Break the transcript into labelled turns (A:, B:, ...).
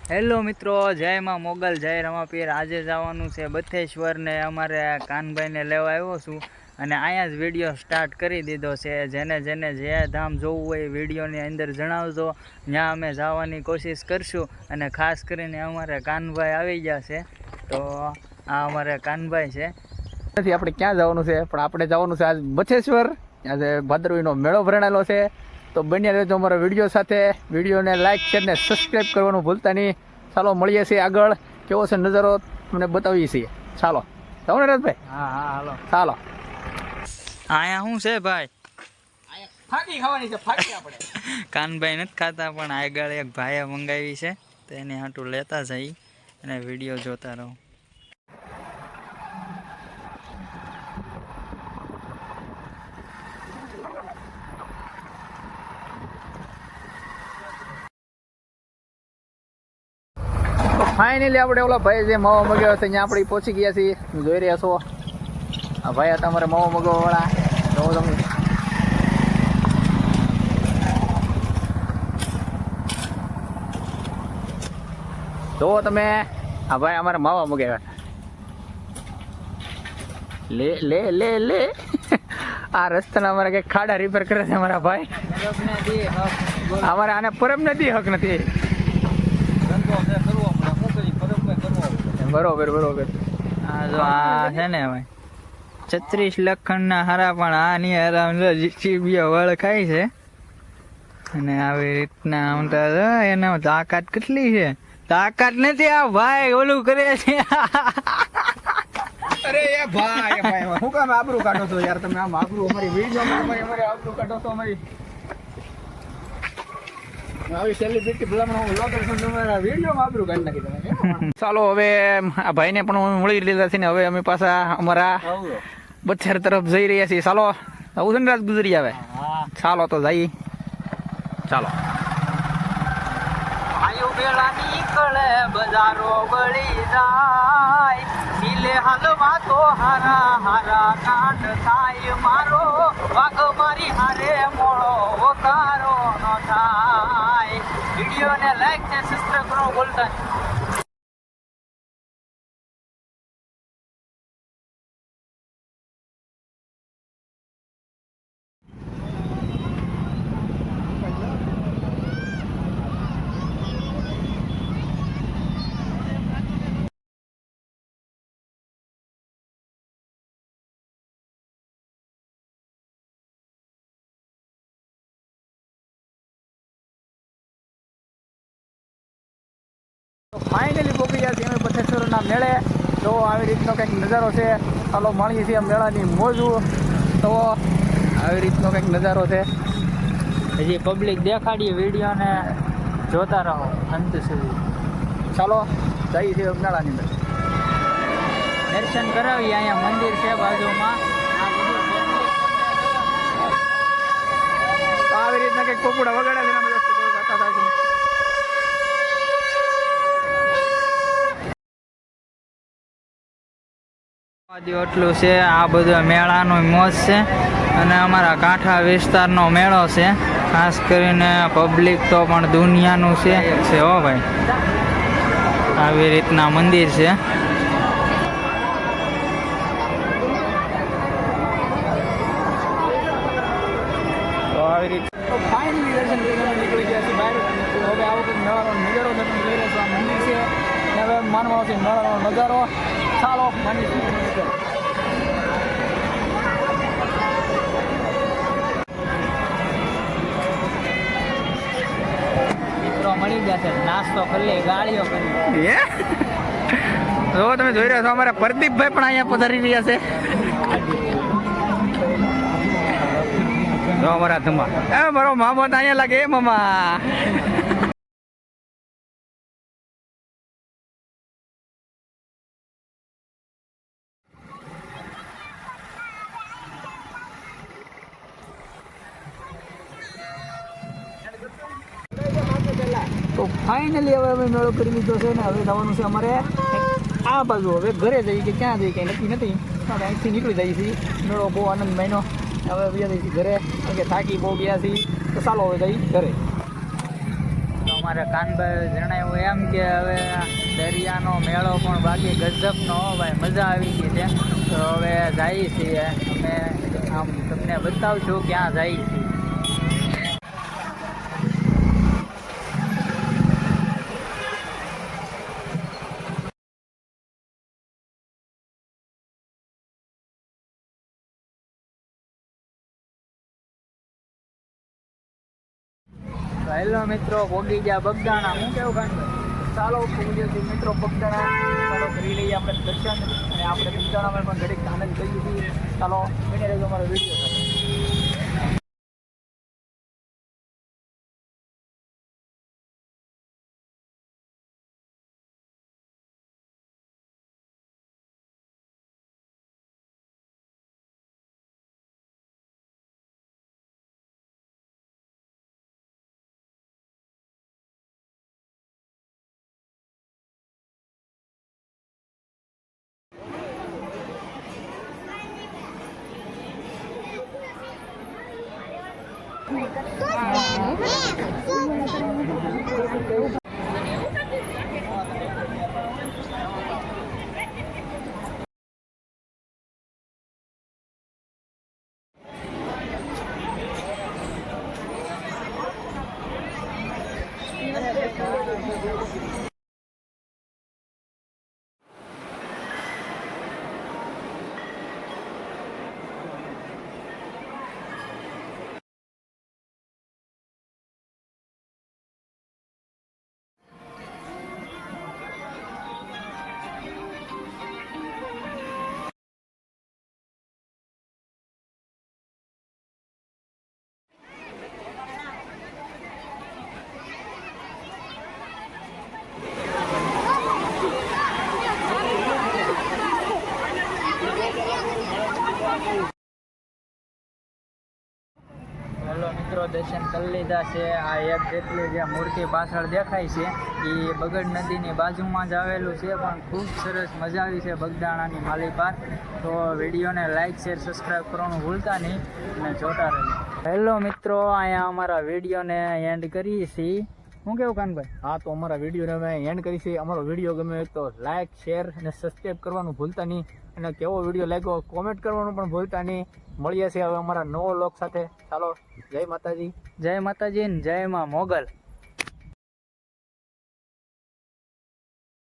A: Hello મિત્રો, જય માં મોગલ, જય રમાપીર. આજે જવાનું છે બથેશ્વર ને અમારે કાનભાઈને લેવા આવ્યો છું અને અહીંયા જ વિડીયો સ્ટાર્ટ કરી દીધો છે. જેને જે ધામ જોવું હોય વિડીયોની અંદર જણાવજો, ત્યાં અમે જવાની કોશિશ કરશું. અને ખાસ કરીને અમારે કાનભાઈ આવી ગયા છે, તો આ અમારે કાનભાઈ છે.
B: નથી આપણે ક્યાં જવાનું છે, પણ આપણે જવાનું છે આજ બથેશ્વર. આજે ભાદરવીનો મેળો ભરાણેલો છે, તો બન્યા રહેજો અમારા વિડીયો સાથે. વિડીયોને લાઇક શેર ને સબસ્ક્રાઈબ કરવાનું ભૂલતા નહીં. ચાલો મળીએ છીએ આગળ, કેવો છે નજારો તમને બતાવીએ છીએ. ચાલો જાઓ ને રથભાઈ.
A: હા હાલો
B: ચાલો.
A: અહીંયા શું છે ભાઈ?
B: ફાકી ખાવાની છે, ફાકી આપણે.
A: કાનભાઈ નથી ખાતા, પણ આગળ એક ભાઈએ મંગાવી છે, તો એની હાટું લેતા જઈ અને વિડીયો જોતા રહો.
B: ફાઇનલી આપણે ઓલા ભાઈ જે માવો મગાવ્યો છે ત્યાં આપણે પહોંચી ગયા છીએ. જોઈ રહ્યા છો, આ ભાઈ હતા અમારે માવો મગાવવા વાળા. જો તમે જો તમે આ ભાઈ અમારે માવા મગાવ્યા. લે લે લે લે આ રસ્તાના અમારે કઈ ખાડા રિપેર કરે છે અમારા ભાઈ. અમારે આને પરમ નથી, હક નથી. બરોબર બરોબર.
A: આ જો આ છે ને ભાઈ 36 લખણના હારા, પણ આની હારા જીબીયા વળ ખાય છે. અને આવી રીતના આમતા એના તાકાત કેટલી છે. તાકાત નથી, આ ભાઈ ઓલું કરે છે.
B: અરે એ ભાઈ ભાઈ હું કામ આબરૂ કાઢો છો યાર તમે? આમ આબરૂ અમારી વિડીયોમાં અમારી આબરૂ કાઢો છો અમારી. આવી સેલિબ્રિટી ભલામણ લોકેશન તમારા વિડીયોમાં આબરૂ કાઢી નાખી તમે. ચાલો હવે આ ભાઈને પણ મળી લીધા છે ને હવે અમે પાછા અમારા બથેર તરફ જઈ રહ્યા છીએ. ચાલો આવું છે ને રાત ગુજરી આવે. ચાલો તો જઈએ. ચાલો.
A: આયુ બેલા નીકળે બજારો બળી જાય, સિલે હાલવા તો હારા હારા કાંડ થાય. મારો વાઘ મારી હારે મોળો વકારો ન થાય. વિડીયોને લાઈક ને સબસ્ક્રાઇબ કરો બોલતા.
B: ફાઇનલી પહોંચી ગયા છીએ અમે બથેશ્વરના મેળે. તો આવી રીતનો કંઈક નજારો છે. ચાલો મળીએ છીએ મેળાની મોજું. તો આવી રીતનો કંઈક નજારો છે.
A: હજી પબ્લિક દેખાડીએ, વિડીયોને જોતા રહો અંત સુધી.
B: ચાલો જઈએ છીએ મેળાની અંદર.
A: દર્શન કરાવીએ. અહીંયા મંદિર છે બાજુમાં.
B: તો આવી રીતના કંઈક પોપુડા વગાડે છે ને અમે ગાતા થાય છે.
A: એટલું છે. આ બધો મેળાનો મોજ છે અને અમારા કાંઠા વિસ્તારનો મેળો છે. ખાસ કરીને પબ્લિક તો પણ દુનિયાનું છે હો ભાઈ. આવી રીતના મંદિર છે.
B: તો આવી રીતે ફાઇનલી દર્શન કરીને નીકળી ગયા છીએ બહાર. હવે આવો કંઈક મેળાનો નજારો તમે જોઈ રહ્યા છો. આ મંદિર છે અને હવે માનવા આવશે મેળાનો નજારો. ચાલો માની
A: મિત્રો મળી જશે, નાસ્તો કરી લે, ગાળીઓ કરી.
B: જો તમે જોઈ રહ્યા છો અમારા પ્રદીપભાઈ પણ અહીંયા પધારી રહ્યા છે. જો અમારા ધમા મારો મામા તો અહીંયા લાગે. મામા તો ફાઇનલી હવે અમે મેળો કરી લીધો છે ને હવે જવાનું છે અમારે આ બાજુ. હવે ઘરે જઈએ કે ક્યાં જઈએ કંઈ નક્કી નથી. અહીંથી નીકળી જઈએ છીએ. મેળો બહુ આનંદ માન્યો. હવે બીજા જઈએ ઘરે, કારણ કે થાકી બહુ ગયા છીએ. તો ચાલો હવે જઈએ ઘરે.
A: અમારે કાનભાઈ જણાવ્યું એમ કે હવે દરિયાનો મેળો પણ બાકી ગજબનો ભાઈ મજા આવી ગઈ છે. તો હવે જઈએ છીએ અમે, આમ તમને બતાવશું ક્યાં જઈએ છીએ. હેલો મિત્રો, પોગી ગયા બગદાણા. હું કેવું કાનભાઈ?
B: ચાલો પૂજ્ય મિત્રો બગદાણા ચાલો કરી લઈએ આપણે દર્શન, અને આપણે બગદાણામાં પણ ઘડીક આનંદ કરીએ છીએ. ચાલો બને રહેજો અમારો વિડીયો સાથે.
A: હેલો મિત્રો, દર્શન કરી લીધા છે. આ એક જેટલી જે મૂર્તિ પાછળ દેખાય છે એ બગડ નદીની બાજુમાં જ આવેલું છે, પણ ખૂબ સરસ મજા આવી છે બગદાણાની માલી પાર. તો વિડીયોને લાઇક શેર સબસ્ક્રાઈબ કરવાનું ભૂલતા નહીં અને જોતા રહેજો. હેલો મિત્રો, અહીંયા અમારા વિડીયોને એન્ડ કરીએ છીએ. શું કેવું કાનભાઈ?
B: હા, તો અમારા વિડીયોને અમે એન્ડ કરી છે. અમારો વિડીયો ગમે તો લાઇક શેર અને સબસ્ક્રાઈબ કરવાનું ભૂલતા નહીં, અને કેવો વિડીયો લાગ્યો કોમેન્ટ કરવાનું પણ ભૂલતા નહીં. મળીએ છીએ હવે અમારા નવો લોક સાથે. ચાલો, જય માતાજી.
A: જય માતાજી ને જય માં મોગલ.